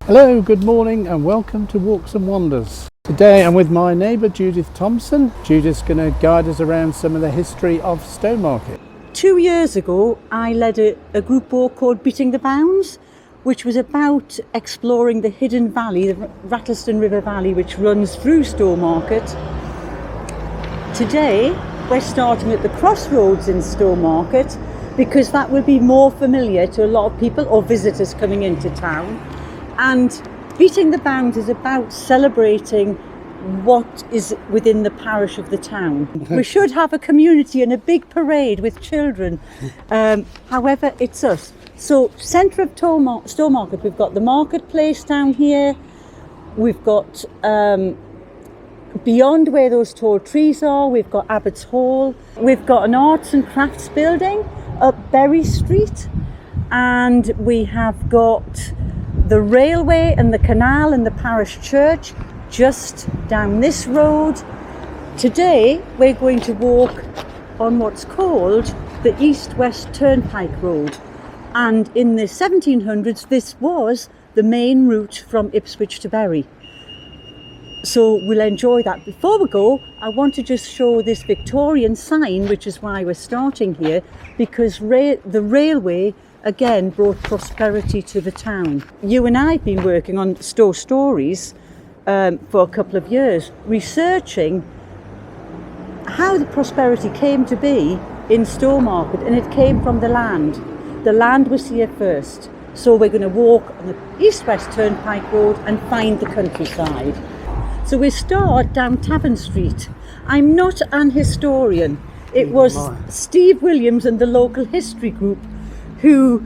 Hello, good morning and welcome to Walks and Wanders. Today I'm with my neighbour Judith Thomson. Judith's going to guide us around some of the history of Stowmarket. 2 years ago I led a group walk called Beating the Bounds, which was about exploring the hidden valley, the Rattleston River Valley, which runs through Stowmarket. Today we're starting at the crossroads in Stowmarket because that will be more familiar to a lot of people or visitors coming into town. And Beating the Bounds is about celebrating what is within the parish of the town. We should have a community and a big parade with children. However, it's us. So, centre of Stowmarket, we've got the marketplace down here. We've got, beyond where those tall trees are, we've got Abbott's Hall. We've got an arts and crafts building up Berry Street. And we have got the railway and the canal and the parish church just down this road. Today we're going to walk on what's called the East-West Turnpike Road, and in the 1700s this was the main route from Ipswich to Bury. So we'll enjoy that. Before we go, I want to just show this Victorian sign, which is why we're starting here, because the railway again brought prosperity to the town. You and I have been working on Stow Stories for a couple of years, researching how the prosperity came to be in Stowmarket, and it came from the land. The land was here first. So we're going to walk on the East-West Turnpike Road and find the countryside. So we start down Tavern Street. I'm not an historian. It was Steve Williams and the local history group who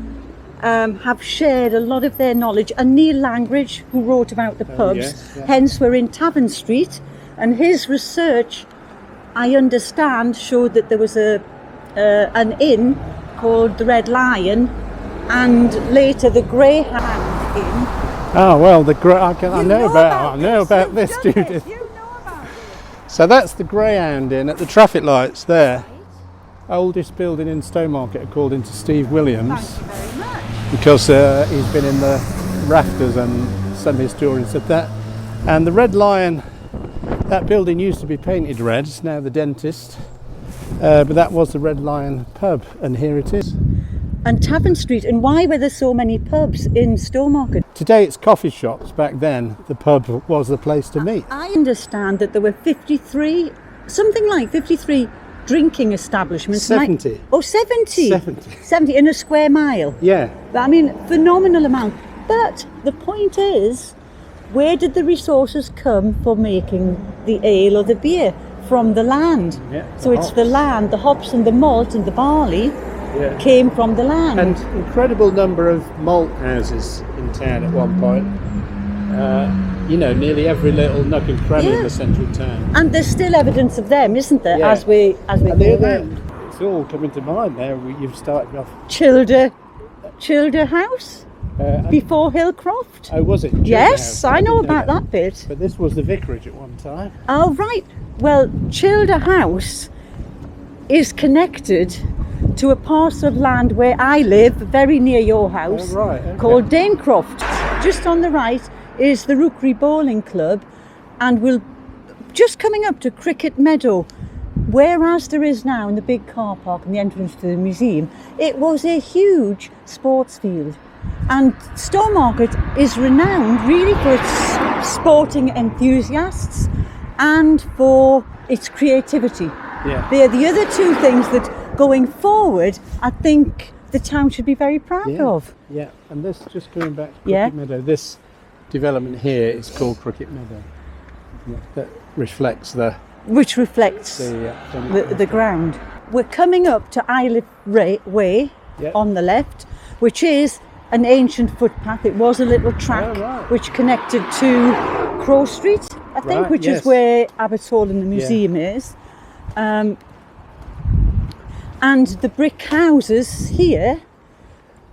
have shared a lot of their knowledge, and Neil Langridge, who wrote about the pubs. Hence we're in Tavern Street, and his research, I understand, showed that there was an inn called the Red Lion, and later the Greyhound Inn. Oh well, I know about this, Judith. You know about it. So that's the Greyhound Inn at the traffic lights there. Oldest building in Stowmarket, according to Steve Williams. Thank you very much. Because he's been in the rafters, and some historians said that. And the Red Lion, that building used to be painted red, it's now the dentist, but that was the Red Lion pub, and here it is. And Tavern Street, and why were there so many pubs in Stowmarket? Today it's coffee shops. Back then the pub was the place to meet. I understand that there were 53 drinking establishments. 70. 70 in a square mile. Yeah. I mean, phenomenal amount. But the point is, where did the resources come for making the ale or the beer? From the land. Yeah, so it's the land, the hops and the malt and the barley came from the land. And incredible number of malt houses in town at one point. Nearly every little nook and cranny in the centre of town. And there's still evidence of them, isn't there, as we go around? It's all coming to mind there. You've started off. Childer House? Before Hillcroft? Oh, was it? Yes, I know about that bit. But this was the vicarage at one time. Oh, right. Well, Childer House is connected to a parcel of land where I live, very near your house, called Danecroft. Just on the right is the Rookery Bowling Club, and we're just coming up to Cricket Meadow. Whereas there is now in the big car park and the entrance to the museum, it was a huge sports field. And Stowmarket is renowned really for its sporting enthusiasts and for its creativity. Yeah. They're the other two things that going forward I think the town should be very proud of. Yeah, and this, just going back to Cricket Meadow, this development here is called Cricket Meadow. That reflects the ground. We're coming up to Iliff Way on the left, which is an ancient footpath. It was a little track which connected to Crow Street, I think, which is where Abbott's Hall and the museum is. And the brick houses here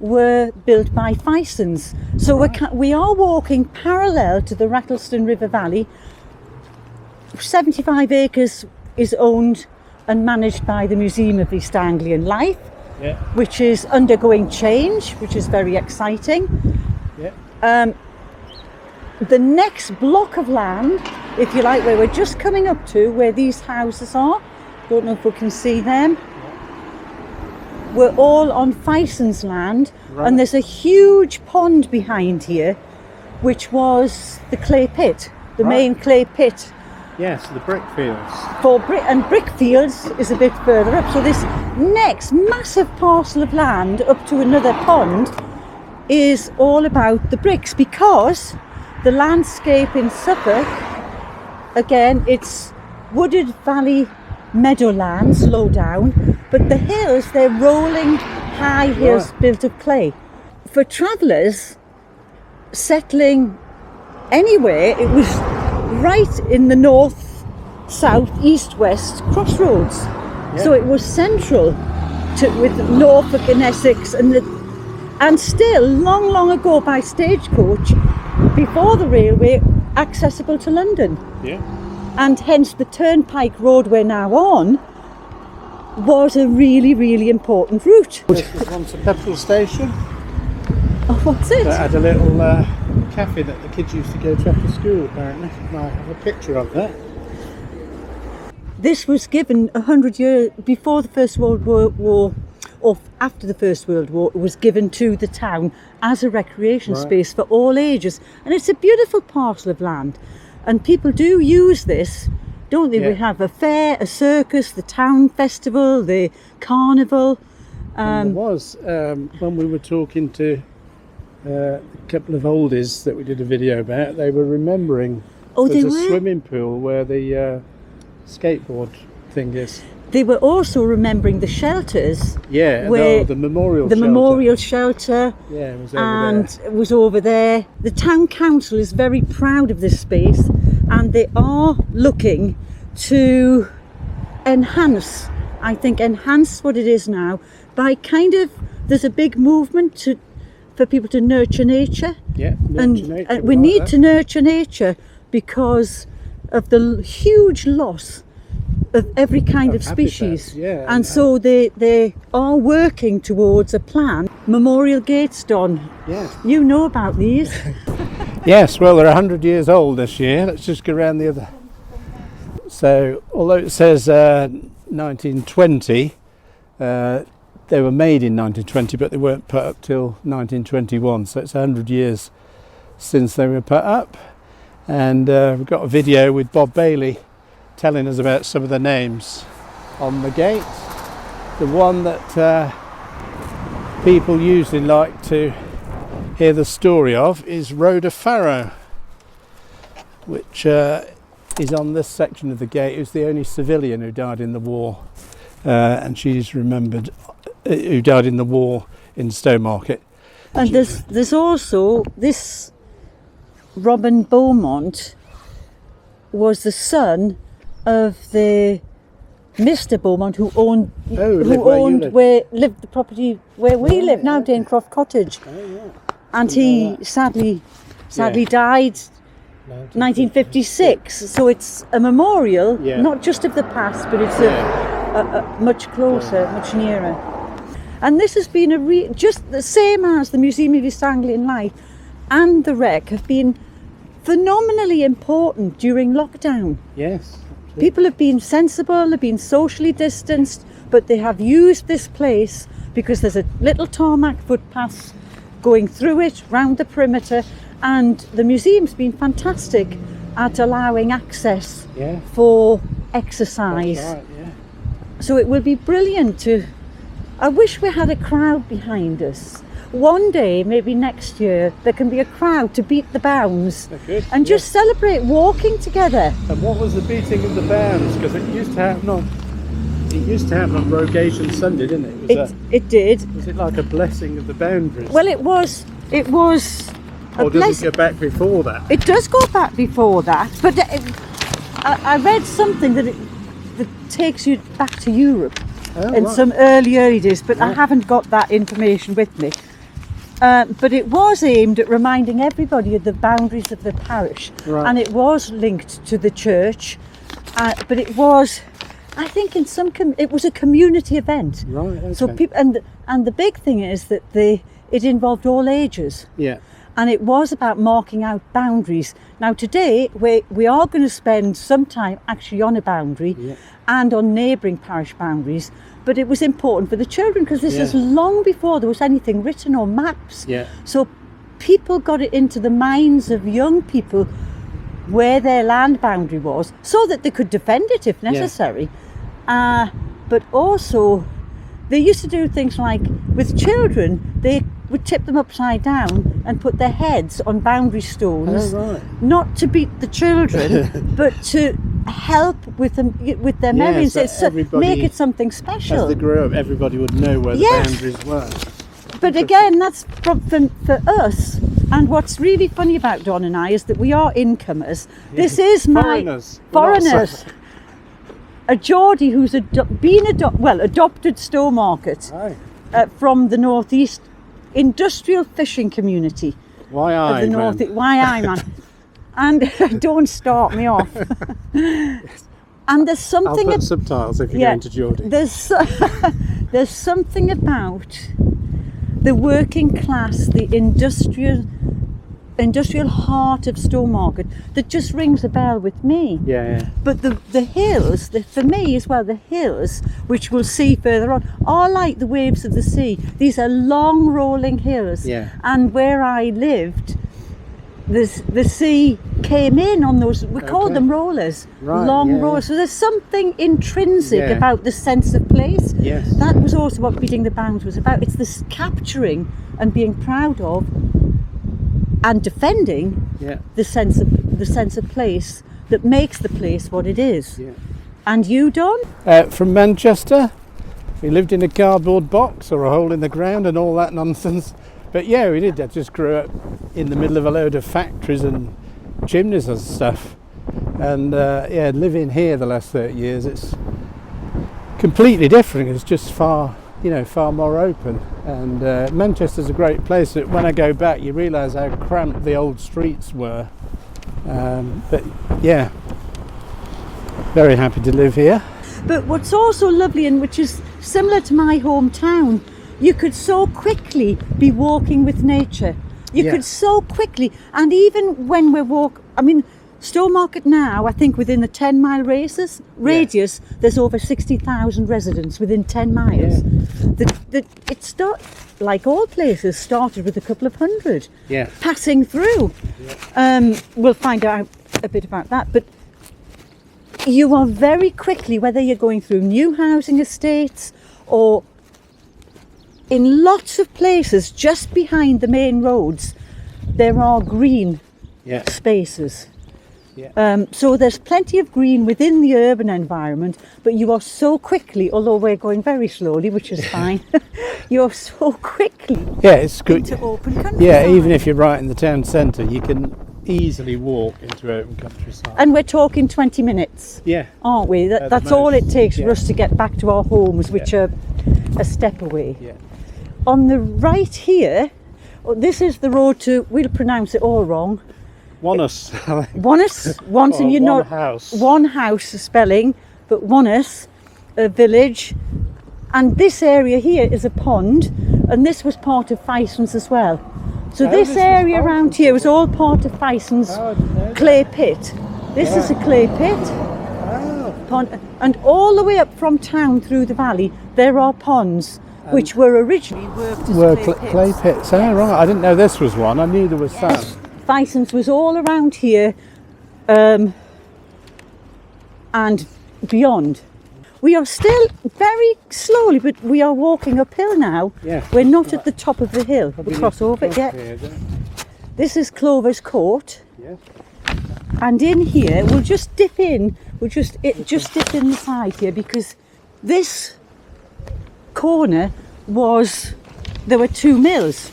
were built by Fisons. So we are walking parallel to the Rattleston River Valley. 75 acres is owned and managed by the Museum of East Anglian Life, which is undergoing change, which is very exciting. the next block of land, if you like, where we're just coming up to, where these houses are, don't know if we can see them, we're all on Fison's land, and there's a huge pond behind here, which was the clay pit, the main clay pit. Yes, the brick fields. And brick fields is a bit further up. So this next massive parcel of land up to another pond is all about the bricks, because the landscape in Suffolk, again, it's wooded valley meadowlands low down, but the hills, they're rolling high hills built of clay. For travellers settling anywhere, it was right in the north, south, east, west crossroads. So it was central to with Norfolk and Essex, and still long ago by stagecoach, before the railway, accessible to London. And hence the turnpike road we're now on was a really important route. This was once a petrol station. Oh, what's it? That had a little cafe that the kids used to go to after school, apparently. I have a picture of that. This was given 100 years before the First World War, or after the First World War, it was given to the town as a recreation space for all ages. And it's a beautiful parcel of land. And people do use this, don't they? We have a fair, a circus, the town festival, the carnival. And there was, when we were talking to a couple of oldies that we did a video about, they were remembering there's a swimming pool where the skateboard thing is. They were also remembering the shelters. Where the memorial shelter. Memorial shelter. Yeah, it was over there. It was over there. The town council is very proud of this space, and they are looking to enhance what it is now by there's a big movement for people to nurture nature. And we need to nurture nature because of the huge loss of every kind of species. And so they are working towards a plan. Memorial gates, Don. Yes. You know about these. Yes, well, they're 100 years old this year. Let's just go around the other. So, although it says 1920, they were made in 1920, but they weren't put up till 1921. So it's 100 years since they were put up. And we've got a video with Bob Bailey telling us about some of the names on the gate. The one that people usually like to hear the story of is Rhoda Farrow, which is on this section of the gate. It was the only civilian who died in the war, and she's remembered who died in the war in Stowmarket. And there's also this Robin Beaumont was the son of the Mr. Beaumont who lived the property where we live now, Danecroft Cottage. And he sadly died 1956. So it's a memorial, not just of the past, but it's a much closer, much nearer. And this has been just the same as the Museum of East Anglian Life and the Wreck have been phenomenally important during lockdown. Yes. People have been sensible, have been socially distanced, but they have used this place because there's a little tarmac footpath going through it, round the perimeter, and the museum's been fantastic at allowing access for exercise. That's right, So it will be brilliant I wish we had a crowd behind us. One day, maybe next year, there can be a crowd to beat the bounds and just celebrate walking together. And what was the beating of the bounds? Because it used to happen on Rogation Sunday, didn't it? It did. Was it like a blessing of the boundaries? Well, it was. Or does it go back before that? It does go back before that, but I read something that takes you back to Europe in some early days, but I haven't got that information with me. But it was aimed at reminding everybody of the boundaries of the parish, and it was linked to the church. But it was, I think, it was a community event. Right. Okay. So people, and the big thing is that it involved all ages. Yeah. And it was about marking out boundaries. Now today, we are going to spend some time actually on a boundary and on neighbouring parish boundaries, but it was important for the children because this is long before there was anything written or maps. So people got it into the minds of young people where their land boundary was so that they could defend it if necessary. But also, they used to do things like, with children, they would tip them upside down and put their heads on boundary stones, not to beat the children, but to help with them with their memories. So make it something special. As they grew up, everybody would know where the boundaries were. But again, that's for us. And what's really funny about Don and I is that we are incomers. This is foreigners. A Geordie who's adopted Stowmarket from the northeast industrial fishing community. Why I, man? And don't start me off. And there's something. I'll put subtitles if you're going to Geordie. There's something about the working class, the industrial heart of Stowmarket that just rings a bell with me. But the hills, for me as well, the hills, which we'll see further on, are like the waves of the sea. These are long rolling hills. And where I lived, the sea came in on those, we call them rollers, long rollers. So there's something intrinsic about the sense of place. That was also what Beating the Bounds was about. It's this capturing and being proud of and defending the sense of place that makes the place what it is. And you, Don? From Manchester. We lived in a cardboard box or a hole in the ground and all that nonsense. But yeah, we did. I just grew up in the middle of a load of factories and chimneys and stuff. And living here the last 30 years, it's completely different. It's just far more open. And Manchester's a great place. When I go back, you realise how cramped the old streets were. But yeah, very happy to live here. But what's also lovely, and which is similar to my hometown, you could so quickly be walking with nature. You could so quickly, and even when we walk, Stowmarket now, I think within the 10-mile radius, there's over 60,000 residents within 10 miles. Like all places, started with a couple of hundred passing through. We'll find out a bit about that. But you are very quickly, whether you're going through new housing estates or in lots of places just behind the main roads, there are green spaces. So there's plenty of green within the urban environment, but you are so quickly, although we're going very slowly, which is fine, you're so quickly it's good. Into open countryside. Even if you're right in the town centre, you can easily walk into open countryside. And we're talking 20 minutes, aren't we? That's all it takes for us to get back to our homes, which are a step away. On the right here, this is the road to, we'll pronounce it all wrong, Wanus, and you know, one house spelling, but Wanus, a village, and this area here is a pond, and this was part of Fison's as well. So this area around here was all part of Fison's clay pit. This is a clay pit, pond, and all the way up from town through the valley, there are ponds, which were originally worked as clay pits. Oh right, I didn't know this was one. I knew there was some. Fison's was all around here and beyond. We are still very slowly, but we are walking uphill now. We're not at the top of the hill. We'll cross over yet. This is Clover's Court. And in here, we'll just dip in. Just dip in the side here, because this corner there were two mills.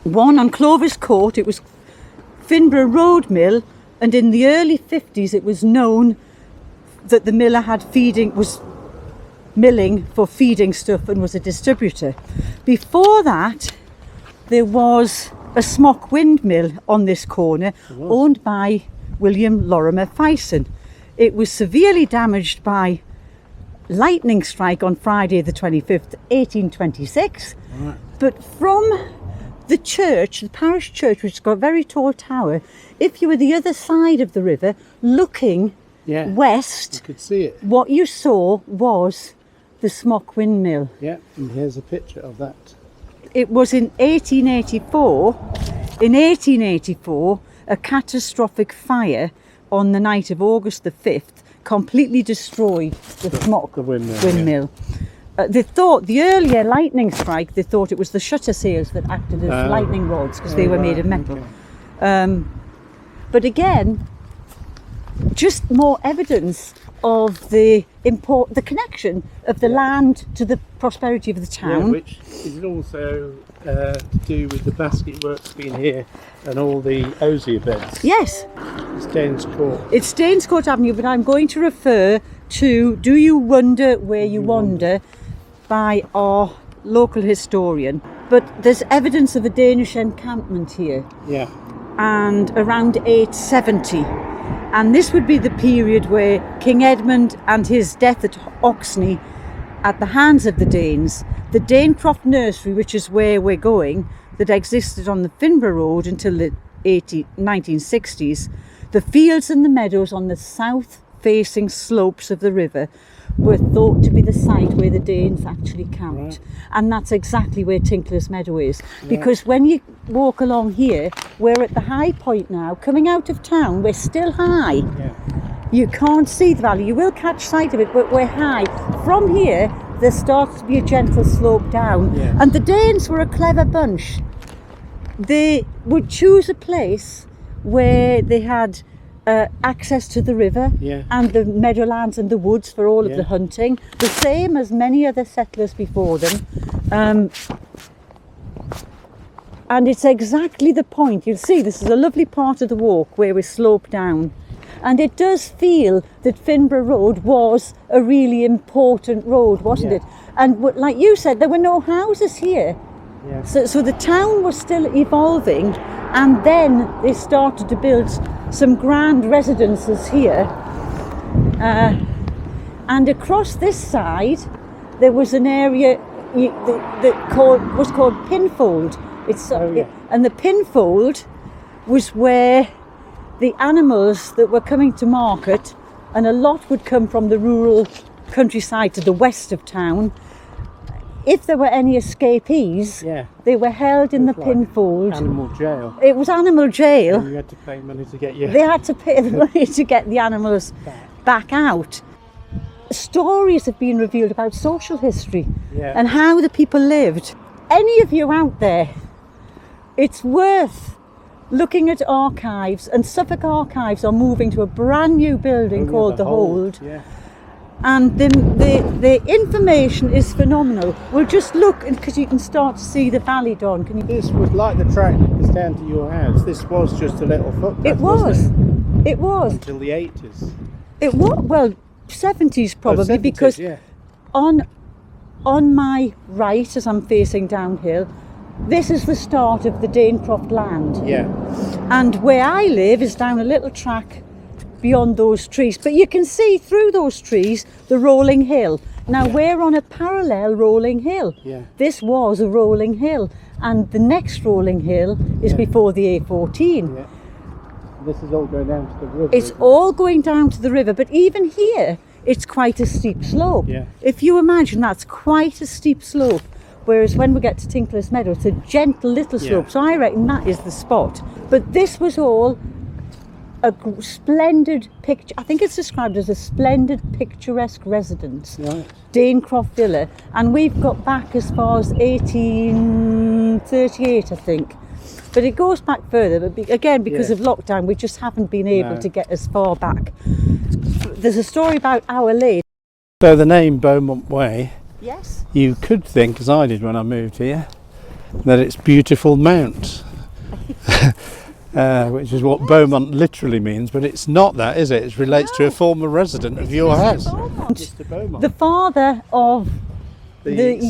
One on Clover's Court, it was Finborough Road Mill, and in the early 50s it was known that the miller was milling for feeding stuff and was a distributor. Before that, there was a smock windmill on this corner, owned by William Lorimer Fison. It was severely damaged by lightning strike on Friday the 25th, 1826. But from the church, the parish church, which has got a very tall tower, if you were the other side of the river looking west, you could see it. What you saw was the Smock Windmill. Yeah, and here's a picture of that. It was in 1884. In 1884, a catastrophic fire on the night of August the 5th completely destroyed the Smock windmill. They thought the earlier lightning strike, they thought it was the shutter sails that acted as lightning rods because they were made of metal. Okay. But again, just more evidence of the connection of the land to the prosperity of the town. Yeah, which is also to do with the basket works being here and all the osier beds. Yes. It's Danes Court. It's Danes Court Avenue, but I'm going to refer to Do You Wonder Where You Wander by our local historian. But there's evidence of a Danish encampment here. Yeah. And around 870. And this would be the period where King Edmund and his death at Oxney at the hands of the Danes, the Danecroft nursery, which is where we're going, that existed on the Finborough Road until the 1960s, the fields and the meadows on the south-facing slopes of the river were thought to be the site where the Danes actually camped. Right. And that's exactly where Tinkler's Meadow is. Yeah. Because when you walk along here, we're at the high point now. Coming out of town, we're still high. Yeah. You can't see the valley. You will catch sight of it, but we're high. From here, there starts to be a gentle slope down. Yeah. And the Danes were a clever bunch. They would choose a place where they had access to the river and the meadowlands and the woods for all of the hunting, the same as many other settlers before them. And it's exactly the point. You'll see this is a lovely part of the walk where we slope down. And it does feel that Finborough Road was a really important road, wasn't it? And like you said, there were no houses here. Yeah. So the town was still evolving, and then they started to build some grand residences here. And across this side, there was an area that was called Pinfold. And the Pinfold was where the animals that were coming to market, and a lot would come from the rural countryside to the west of town. If there were any escapees, they were held in the Pinfold. Animal jail. It was animal jail. And you had to pay money to get They had to pay the money to get the animals back out. Stories have been revealed about social history and how the people lived. Any of you out there, it's worth looking at archives, and Suffolk Archives are moving to a brand new building called the Hold. Yeah. And the information is phenomenal. We'll just look, because you can start to see the valley, Don. Can you? This was like the track that was down to your house. This was just a little footpath. It was. Wasn't it? It was. Until the 80s. It was, well, 70s probably, 70s, because on my right, as I'm facing downhill, this is the start of the Danecroft land. Yeah. And where I live is down a little track beyond those trees, but you can see through those trees the rolling hill. Now we're on a parallel rolling hill. Yeah. This was a rolling hill, and the next rolling hill is before the A14. Yeah. This is all going down to the river. It's all going down to the river, but even here it's quite a steep slope. Yeah. If you imagine, that's quite a steep slope, whereas when we get to Tinkler's Meadow it's a gentle little slope. So I reckon that is the spot. But this was all a splendid picture. I think it's described as a splendid picturesque residence, Danecroft Villa, and we've got back as far as 1838, I think. But it goes back further, but again, because of lockdown, we just haven't been able to get as far back. There's a story about Our Lady. So the name Beaumont Way, yes, you could think, as I did when I moved here, that it's Beautiful Mount. Which is what Beaumont literally means, but it's not that, is it? It relates to a former resident of your house. Mr. Beaumont. The father of the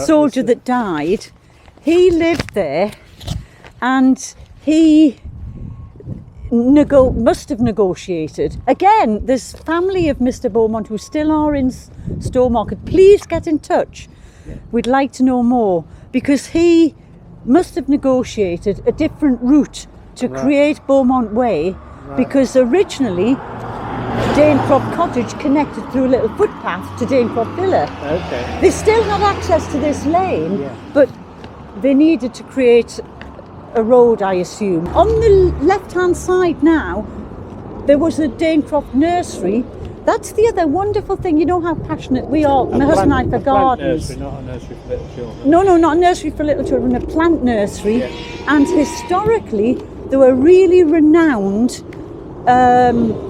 soldier that died, he lived there, and he must have negotiated. Again, this family of Mr. Beaumont who still are in Stowmarket, please get in touch. We'd like to know more, because he must have negotiated a different route to Right. create Beaumont Way, because originally Danecroft Cottage connected through a little footpath to Danecroft Villa. Okay. They still had access to this lane, Yeah. but they needed to create a road, I assume. On the left-hand side now, there was a Danecroft nursery. That's the other wonderful thing. You know how passionate we are, my husband and I, for gardens. Nursery, not a nursery for little children. No, not a nursery for little children, a plant nursery. Yeah. And historically, there were really renowned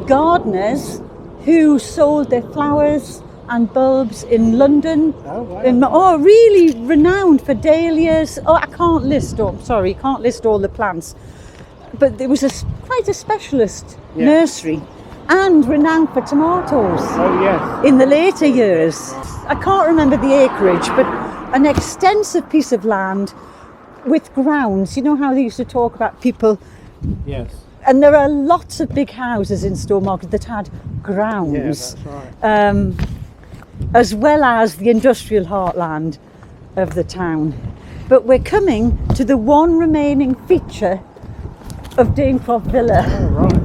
gardeners who sold their flowers and bulbs in London. Oh, wow. Really renowned for dahlias. Oh, I can't list all the plants. But there was quite a specialist nursery, and renowned for tomatoes. Oh, yes. In the later years. I can't remember the acreage, but an extensive piece of land with grounds. You know how they used to talk about people, Yes. and there are lots of big houses in Stowmarket that had grounds. Yeah, that's right. As well as the industrial heartland of the town. But we're coming to the one remaining feature of Danecroft Villa, Oh, right.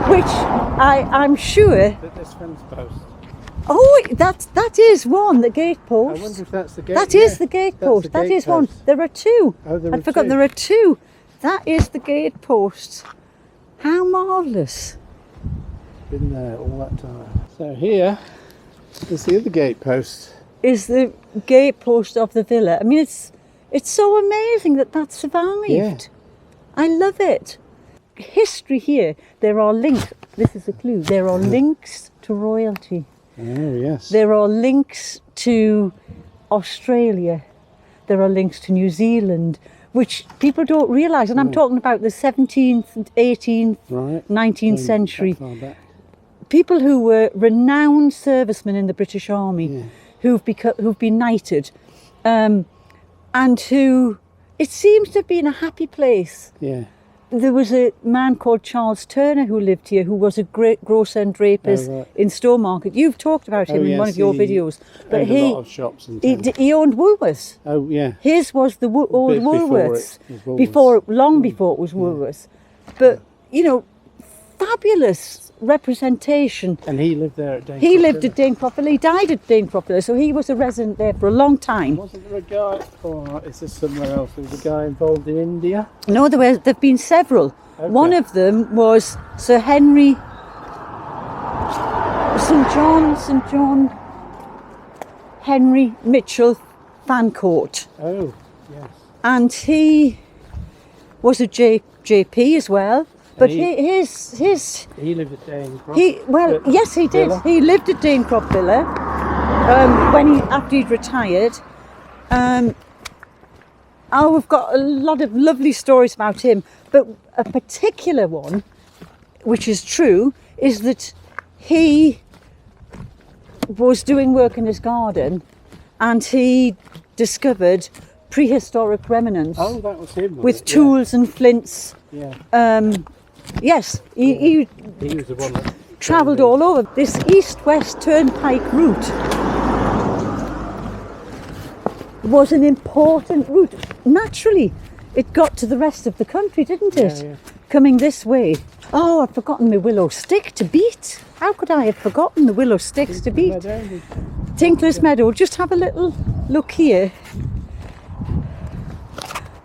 which I'm sure. But this fence post. Oh, that is one, the gate I post. wonder if that's the gate. That is the gate post. That is one. There are two. Oh, there I are forgot two. there are two. That is the gate post. How marvellous. Been there all that time. So here is the other gate post. Is the gate post of the villa. I mean, it's so amazing that survived. Yeah. I love it. History here. There are links. This is a clue. There are links to royalty. Oh, yes. There are links to Australia. There are links to New Zealand, which people don't realise. And I'm talking about the 17th, 18th, Right. 19th century. That far back. People who were renowned servicemen in the British Army, Yeah. who've been knighted, and who, it seems to have been a happy place. Yeah. There was a man called Charles Turner who lived here, who was a great grocer and drapers Oh, right. in Stowmarket. You've talked about him in one of your videos. But Owned a lot of shops in town. he owned Woolworths. Oh, yeah. His was the old Bit before Woolworths. it was Woolworths. Long before it was Woolworths. But, you know, fabulous representation. And he lived there at Danecroft. He lived at Danecroft Villa. He died at Danecroft Villa, so he was a resident there for a long time. Wasn't there a guy, or is this somewhere else? There was a guy involved in India. No, there've been several. Okay. One of them was Sir Henry St John Henry Mitchell Fancourt, Oh, yes. and he was a JP as well. But And his He lived at Danecroft. yes, he did. Villa. He lived at Danecroft Villa after he'd retired. We've got a lot of lovely stories about him, but a particular one, which is true, is that he was doing work in his garden and he discovered prehistoric remnants Oh, that was him. with tools and flints. Yeah. Yes, he He was the one that travelled all over. This east-west turnpike route was an important route. Naturally, it got to the rest of the country, didn't it? Yeah. Coming this way. Oh, I've forgotten my willow stick to beat. How could I have forgotten the willow sticks to beat? Tinkler's Meadow. Just have a little look here.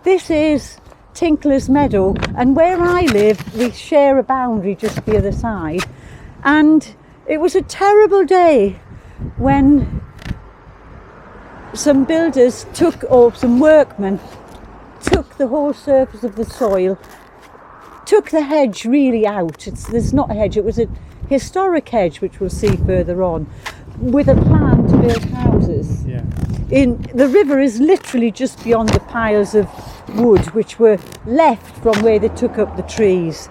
This is Tinkler's Meadow, and where I live, we share a boundary just the other side. And it was a terrible day when some builders some workmen took the whole surface of the soil, took the hedge really out. There's not a hedge, it was a historic hedge, which we'll see further on, with a plan to build houses. Yeah. The river is literally just beyond the piles of wood which were left from where they took up the trees.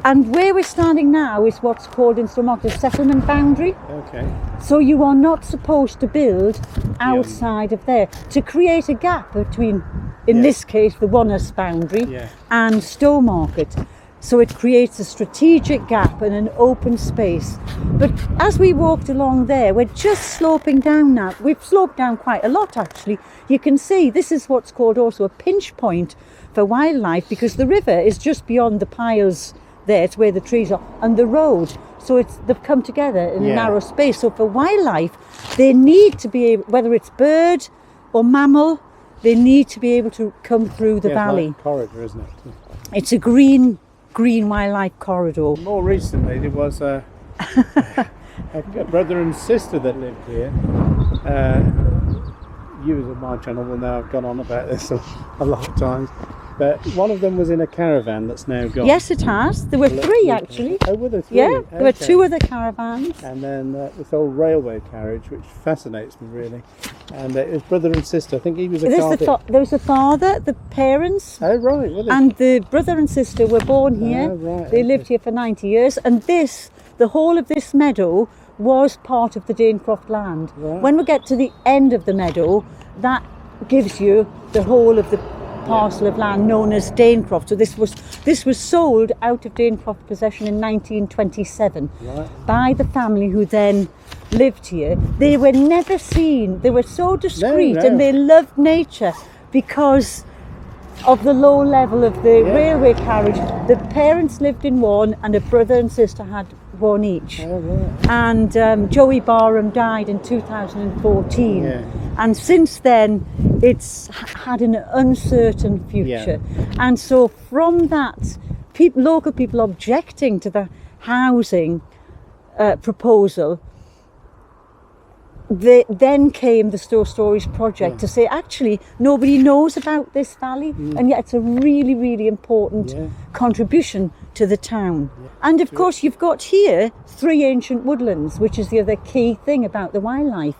And where we're standing now is what's called in Stowmarket a settlement boundary. Okay. So you are not supposed to build outside of there to create a gap between, in this case, the Windmills boundary Yeah. and Stowmarket. So it creates a strategic gap and an open space. But as we walked along there, we're just sloping down now. We've sloped down quite a lot, actually. You can see this is what's called also a pinch point for wildlife, because the river is just beyond the piles there. It's where the trees are, and the road. So they've come together in a narrow space. So for wildlife, they need to be able, whether it's bird or mammal, they need to be able to come through the valley. Like a corridor, isn't it? It's a green wildlife corridor. More recently, there was a brother and sister that lived here. Viewers of my channel will know I've gone on about this a lot of times. But one of them was in a caravan that's now gone. Yes, it has. There were three, actually. Oh, were there three? Yeah, there were two other caravans. And then this old railway carriage, which fascinates me really. And it was brother and sister. I think he was a carpenter. There was the father, the parents. Oh, right. Were they? And the brother and sister were born here. Oh, right. They lived here for 90 years. And the whole of this meadow was part of the Danecroft land. Right. When we get to the end of the meadow, that gives you the whole of the parcel of land known as Danecroft. So this was sold out of Danecroft possession in 1927 by the family who then lived here. They were never seen. They were so discreet and they loved nature because of the low level of the railway carriage. The parents lived in one and a brother and sister had one each. And Joey Barham died in 2014. And since then it's had an uncertain future. And so from that, local people objecting to the housing proposal, then came the Stowe Stories project to say, actually, nobody knows about this valley, and yet it's a really, really important contribution to the town. And of course, you've got here 3 ancient woodlands, which is the other key thing about the wildlife.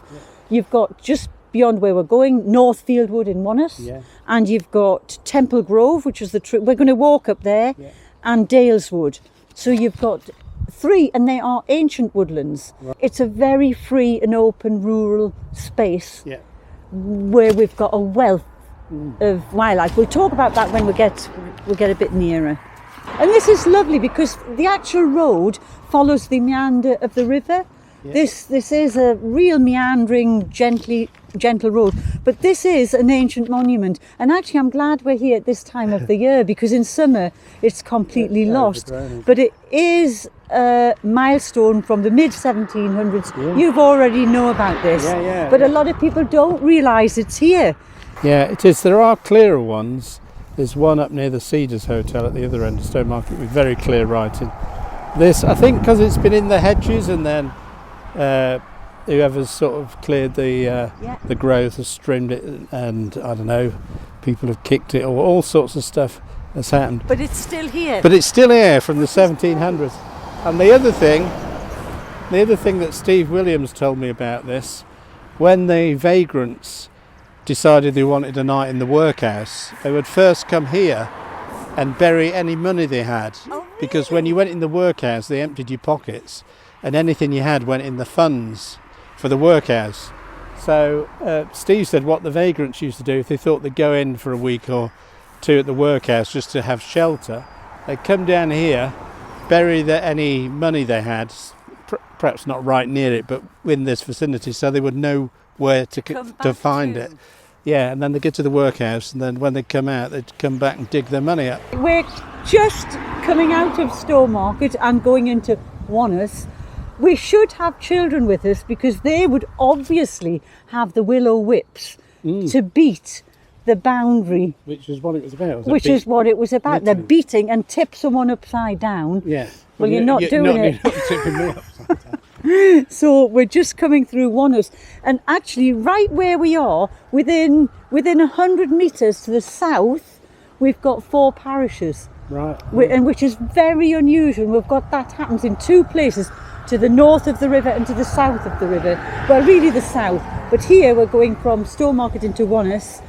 You've got, just beyond where we're going, Northfield Wood in Wannes, and you've got Temple Grove, which is we're going to walk up there, and Dales Wood. So you've got 3, and they are ancient woodlands. It's a very free and open rural space where we've got a wealth of wildlife. We'll talk about that when we get a bit nearer. And this is lovely because the actual road follows the meander of the river. This is a real meandering, gentle road, but this is an ancient monument. And actually, I'm glad we're here at this time of the year, because in summer it's completely lost. But it is a milestone from the mid-1700s. You've already know about this, but a lot of people don't realise it's here. Yeah, it is. There are clearer ones. There's one up near the Cedars Hotel at the other end of Stowmarket with very clear writing. This, I think, because it's been in the hedges, and then whoever's sort of cleared the growth has trimmed it, and I don't know, people have kicked it, or all sorts of stuff has happened. But it's still here. But it's still here from the 1700s. And the other thing that Steve Williams told me about this, when the vagrants decided they wanted a night in the workhouse, they would first come here and bury any money they had. Oh, really? Because when you went in the workhouse, they emptied your pockets, and anything you had went in the funds for the workhouse. So Steve said what the vagrants used to do, if they thought they'd go in for a week or two at the workhouse just to have shelter, they'd come down here, bury any money they had, perhaps not right near it, but in this vicinity, so they would know where to find it. Yeah, and then they get to the workhouse, and then when they come out, they'd come back and dig their money up. We're just coming out of Stowmarket and going into Wannes. We should have children with us, because they would obviously have the willow whips to beat the boundary. Which is what it was about. Which is what it was about. They're beating and tip someone upside down. Yeah. Well, you're not doing it. You're not tipping me upside down. So we're just coming through Wannes, and actually right where we are, within 100 metres to the south, we've got 4 parishes. Right. And which is very unusual. We've got that happens in 2 places, to the north of the river and to the south of the river. Well, really the south, but here we're going from Stowmarket into Wannes.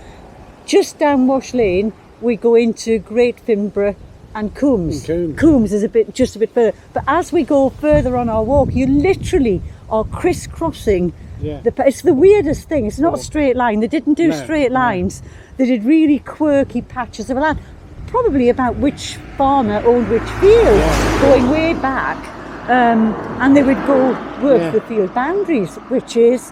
Just down Wash Lane, we go into Great Finborough and Coombs. Coombs is just a bit further. But as we go further on our walk, you literally are crisscrossing. It's the weirdest thing. It's not a straight line. They didn't do straight lines. They did really quirky patches of land. probably about which farmer owned which field, going way back. And they would go work the field boundaries, which is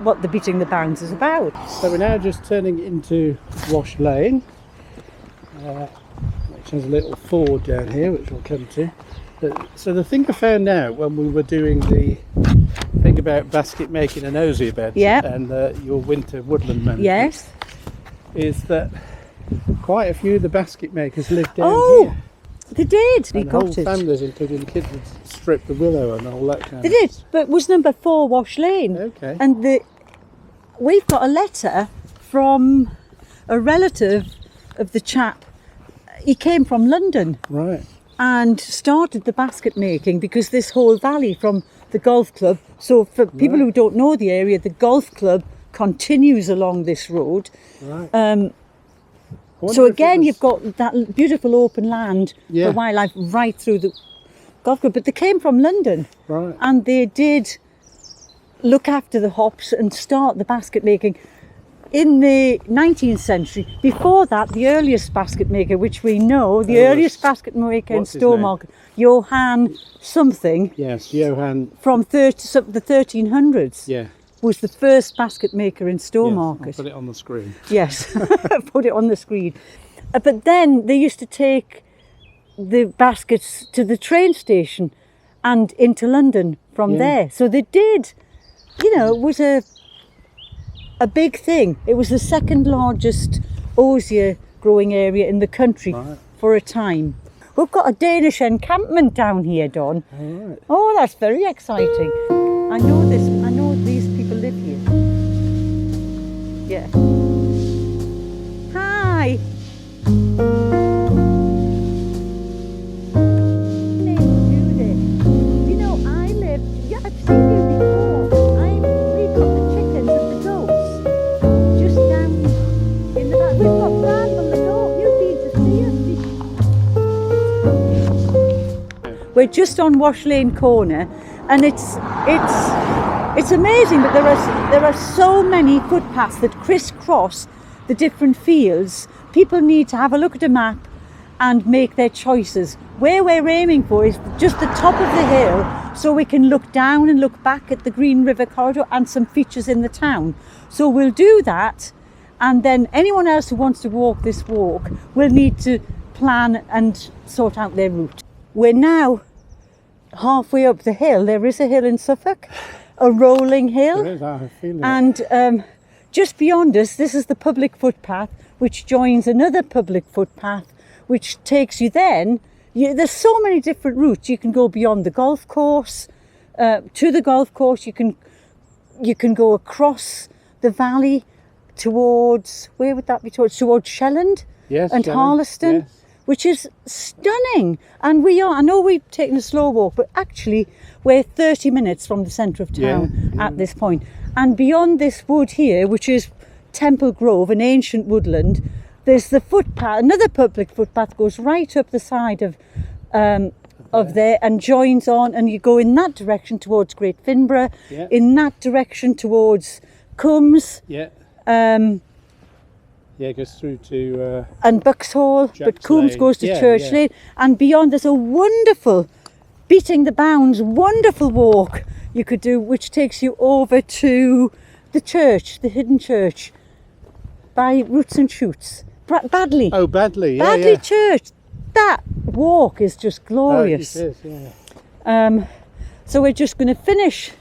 what the beating the bounds is about. So we're now just turning into Wash Lane, which has a little ford down here, which we'll come to. So the thing I found out when we were doing the thing about basket making and osier beds and your winter woodland management, is that quite a few of the basket makers live down here. They did. And whole families, including the kids, would strip the willow and all that kind of stuff. They did, but it was number 4 Wash Lane. Okay. And we've got a letter from a relative of the chap. He came from London. Right. And started the basket making because this whole valley from the golf club. So for people who don't know the area, the golf club continues along this road. Right. So again, you've got that beautiful open land for wildlife right through the golf club. But they came from London, and they did look after the hops and start the basket making in the 19th century. Before that, the earliest basket maker, which we know, the earliest basket maker in Stowmarket, Johann something. Yes, Johann. From the 1300s. Yeah. Was the first basket maker in Stowmarket. Yes, I'll put it on the screen. Yes, put it on the screen. But then they used to take the baskets to the train station and into London from there. So they did, it was a big thing. It was the second largest osier growing area in the country for a time. We've got a Danish encampment down here, Don. All right. Oh, that's very exciting. I know these people live here. Yeah. Hi. I've seen you before. We've got the chickens and the goats just down in the back. We've got plans on the door. You've been to see us. We're just on Wash Lane corner, and it's amazing, but there are so many footpaths that crisscross the different fields. People need to have a look at a map and make their choices. Where we're aiming for is just the top of the hill, so we can look down and look back at the Green River Corridor and some features in the town. So we'll do that, and then anyone else who wants to walk this walk will need to plan and sort out their route. We're now halfway up the hill. There is a hill in Suffolk, a rolling hill. There is, I feel it. And just beyond us, this is the public footpath, which joins another public footpath, which takes you then. There's so many different routes. You can go beyond the golf course, to the golf course. You can go across the valley towards, where would that be towards? Towards Shelland and Harleston. Yes. Which is stunning. And I know we've taken a slow walk, but actually we're 30 minutes from the centre of town at this point. And beyond this wood here, which is Temple Grove, an ancient woodland, there's the footpath, another public footpath goes right up the side of there and joins on, and you go in that direction towards Great Finborough, in that direction towards Coombs. It goes through to... and Buxhall, but Coombs goes to Church Lane. And beyond, there's a wonderful, beating the bounds, wonderful walk you could do, which takes you over to the church, the hidden church, by Roots and Shoots. Badley. Oh, Badley, Badley Church. That walk is just glorious. It is, yeah. So we're just going to finish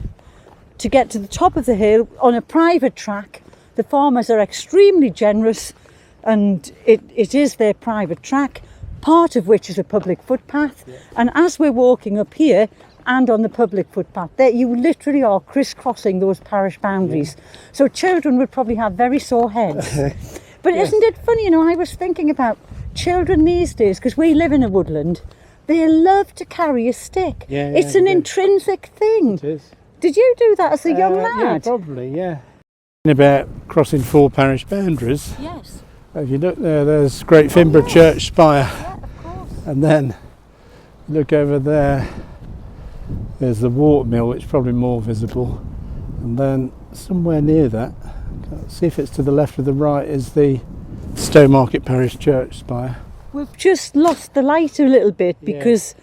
to get to the top of the hill on a private track. The farmers are extremely generous, and it is their private track, part of which is a public footpath. And as we're walking up here and on the public footpath, there you literally are crisscrossing those parish boundaries. So children would probably have very sore heads. But isn't it funny, I was thinking about children these days, because we live in a woodland, they love to carry a stick. It's an intrinsic thing. It is. Did you do that as a young lad? Yeah, probably, yeah. About crossing 4 parish boundaries. Yes. If you look there, there's Great Finborough Church spire. Yeah, of course. And then look over there, there's the Windmills, which is probably more visible. And then somewhere near that, see if it's to the left or the right, is the Stowmarket Parish Church spire. we've just lost the light a little bit, because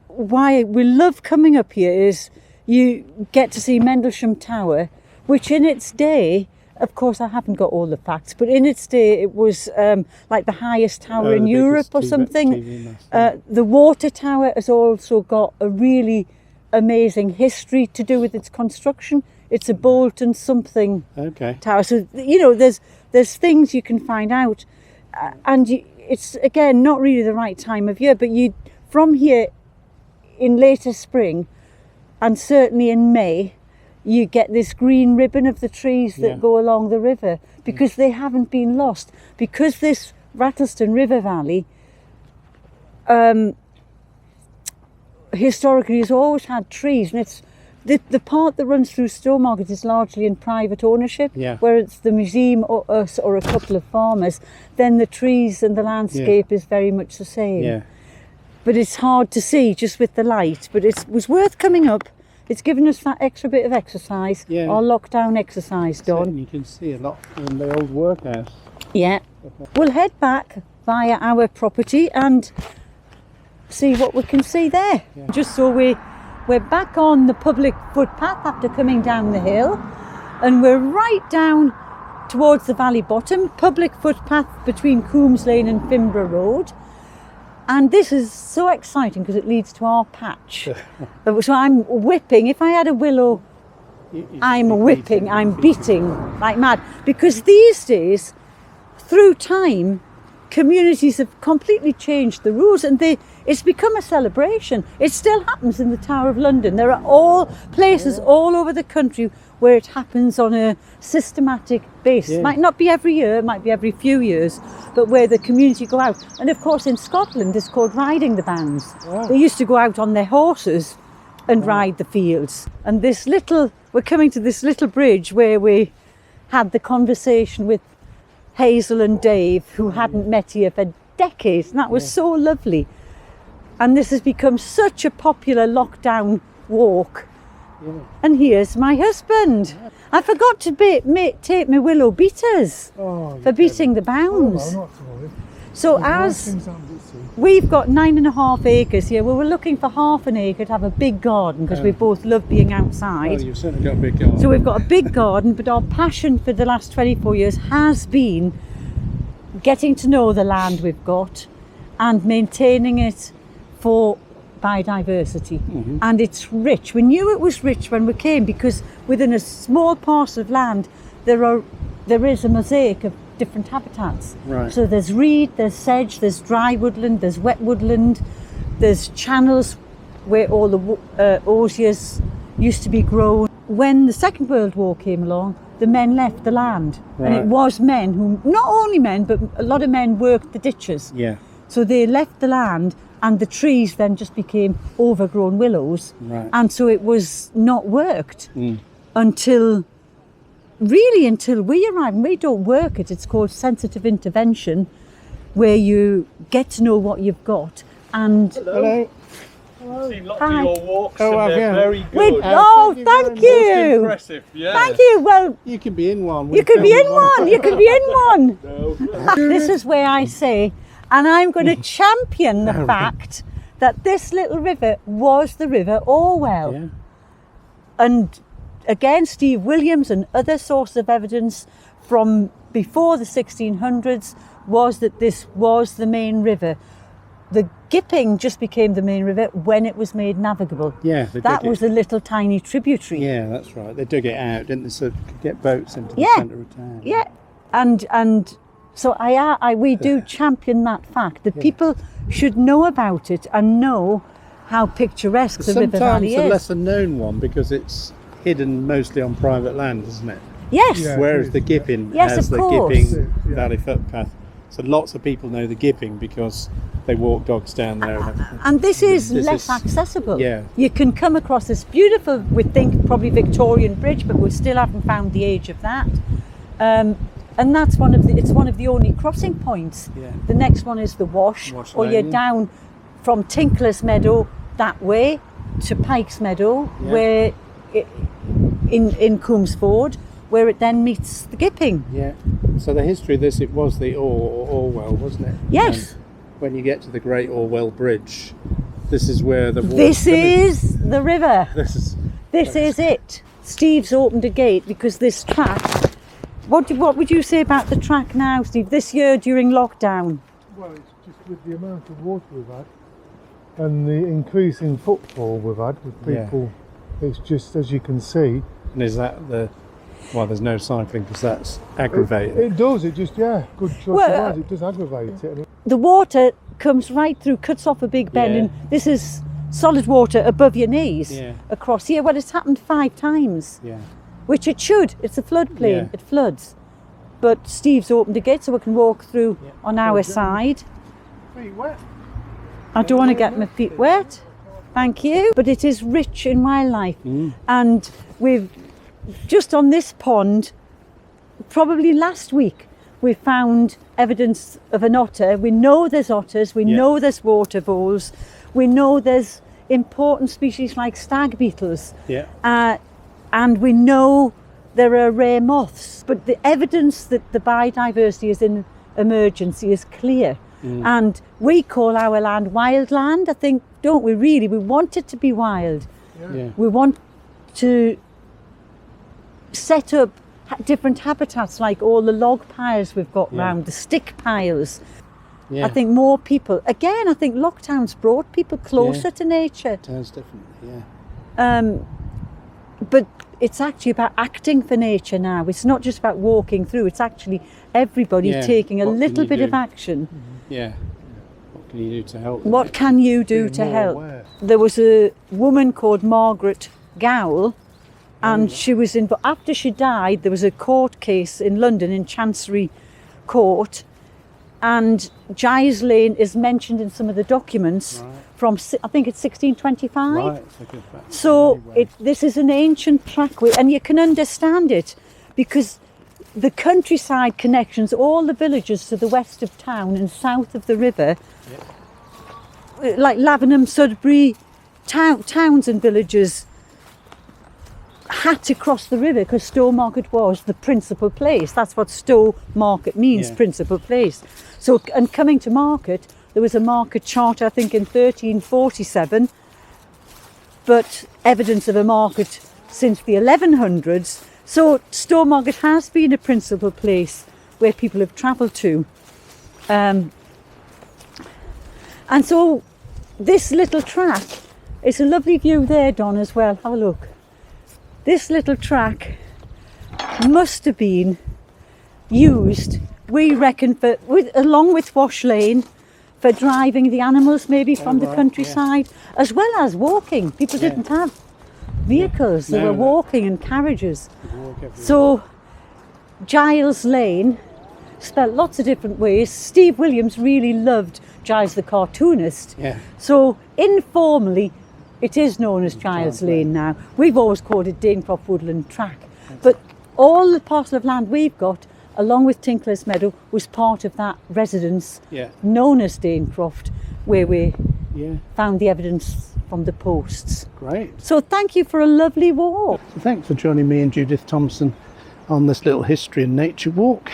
why we love coming up here is you get to see Mendlesham Tower, which in its day, of course I haven't got all the facts, but in its day it was like the highest tower in Europe or something. The water tower has also got a really amazing history to do with its construction. It's a Bolton something tower. So, you know, there's things you can find out. It's, again, not really the right time of year, but from here in later spring, and certainly in May, you get this green ribbon of the trees that go along the river, because they haven't been lost. Because this Rattleston River Valley historically has always had trees, and it's the part that runs through Stowmarket is largely in private ownership, where it's the museum or us or a couple of farmers. Then the trees and the landscape is very much the same. But it's hard to see just with the light, but it was worth coming up. It's given us that extra bit of exercise, our lockdown exercise, Don. You can see a lot in the old workhouse. We'll head back via our property and see what we can see there. Just so we're back on the public footpath after coming down the hill, and we're right down towards the valley bottom, public footpath between Coombs Lane and Fimbra Road. And this is so exciting because it leads to our patch. So I'm whipping. If I had a willow, I'm beating like mad. Because these days, through time, communities have completely changed the rules, and it's become a celebration. It still happens in the Tower of London. There are all places all over the country where it happens on a systematic basis. Might not be every year, it might be every few years, but where the community go out. And of course in Scotland it's called riding the bands. They used to go out on their horses and ride the fields. And we're coming to this little bridge where we had the conversation with Hazel and Dave, who hadn't met here for decades, and that was so lovely. And this has become such a popular lockdown walk. And here's my husband. I forgot to take my willow beaters for beating the bounds. So as we've got 9.5 acres here, we were looking for half an acre to have a big garden, because we both love being outside. Well, you've certainly got a big garden. So we've got a big garden, but our passion for the last 24 years has been getting to know the land we've got and maintaining it for biodiversity. And it's rich. We knew it was rich when we came, because within a small parcel of land there is a mosaic of different habitats. So there's reed, there's sedge, there's dry woodland, there's wet woodland, there's channels where all the osiers used to be grown. When the Second World War came along, the men left the land, and it was men who, not only men, but a lot of men worked the ditches. So they left the land, and the trees then just became overgrown willows, and so it was not worked until we arrived. We don't work it. It's called sensitive intervention, where you get to know what you've got. And Hello. I've seen lots of your walks, and they're very good. Thank you. Impressive, Thank you. Well, You can be in one. you can be in one. You can be in one. This is where I say, and I'm going to champion the fact that this little river was the River Orwell. And again, Steve Williams and other sources of evidence from before the 1600s was that this was the main river. The Gipping just became the main river when it was made navigable. That was a little tiny tributary. That's right. They dug it out, didn't they, so they could get boats into the centre of town. And so we do champion that fact, that people should know about it and know how picturesque the River Valley is. Sometimes the lesser known one, because it's hidden mostly on private land, isn't it? Whereas the Gipping has the Gipping Valley footpath. So lots of people know the Gipping because they walk dogs down there. And this is less accessible. You can come across this beautiful, we think probably Victorian bridge, but we still haven't found the age of that. And that's one of the only crossing points. The next one is the Wash or you're down from Tinkler's Meadow that way to Pike's Meadow, where in Coombs Ford, where it then meets the Gipping. So the history of this, it was the Orwell, wasn't it? when you get to the Great Orwell Bridge, this is where the water... This is the river. This is it. Steve's opened a gate because this track... What would you say about the track now, Steve, this year during lockdown? Well, it's just with the amount of water we've had and the increase in footfall we've had with people, it's just, as you can see... And is that the... Well, there's no cycling because that's aggravating. It does, it just, good choice it does aggravate it. The water comes right through, cuts off a big bend, and this is solid water above your knees across here. Well, it's happened 5 times, which it should. It's a floodplain, it floods. But Steve's opened a gate so we can walk through on our side. Feet wet. I don't want to get my feet wet, thank you. But it is rich in wildlife, and we've just on this pond, probably last week, we found evidence of an otter. We know there's otters, we know there's water voles, we know there's important species like stag beetles, and we know there are rare moths. But the evidence that the biodiversity is in emergency is clear. And we call our land wildland, I think, don't we really? We want it to be wild. We want to set up different habitats like all the log piles we've got round, the stick piles. I think more people, again, I think lockdown's brought people closer to nature. It has, definitely, but it's actually about acting for nature now. It's not just about walking through, it's actually everybody taking a little bit of action. What can you do to help? What can you do to help? Aware. There was a woman called Margaret Gowell, and she was in, but after she died, there was a court case in London in Chancery Court, and Giles Lane is mentioned in some of the documents from, I think it's 1625. So this is an ancient trackway, and you can understand it because the countryside connections, all the villages to the west of town and south of the river, like Lavenham, Sudbury, towns and villages, had to cross the river because Stowmarket was the principal place. That's what Stowmarket means, principal place. So, and coming to market, there was a market charter, I think, in 1347, but evidence of a market since the 1100s. So Stowmarket has been a principal place where people have travelled to. And so this little track, it's a lovely view there, Don, as well. Have a look. This little track must have been used, we reckon, along with Wash Lane, for driving the animals maybe from the countryside, as well as walking. People didn't have vehicles, they were walking in carriages. So Giles Lane, spelt lots of different ways. Steve Williams really loved Giles the cartoonist. So informally, it is known as Giles Lane now. We've always called it Danecroft Woodland Track. But all the parcel of land we've got, along with Tinkler's Meadow, was part of that residence known as Danecroft, where we found the evidence from the posts. Great. So thank you for a lovely walk. So thanks for joining me and Judith Thomson on this little history and nature walk.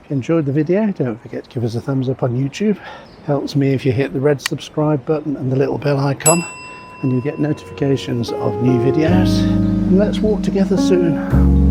If you enjoyed the video, don't forget to give us a thumbs up on YouTube. Helps me if you hit the red subscribe button and the little bell icon, and you'll get notifications of new videos. And let's walk together soon.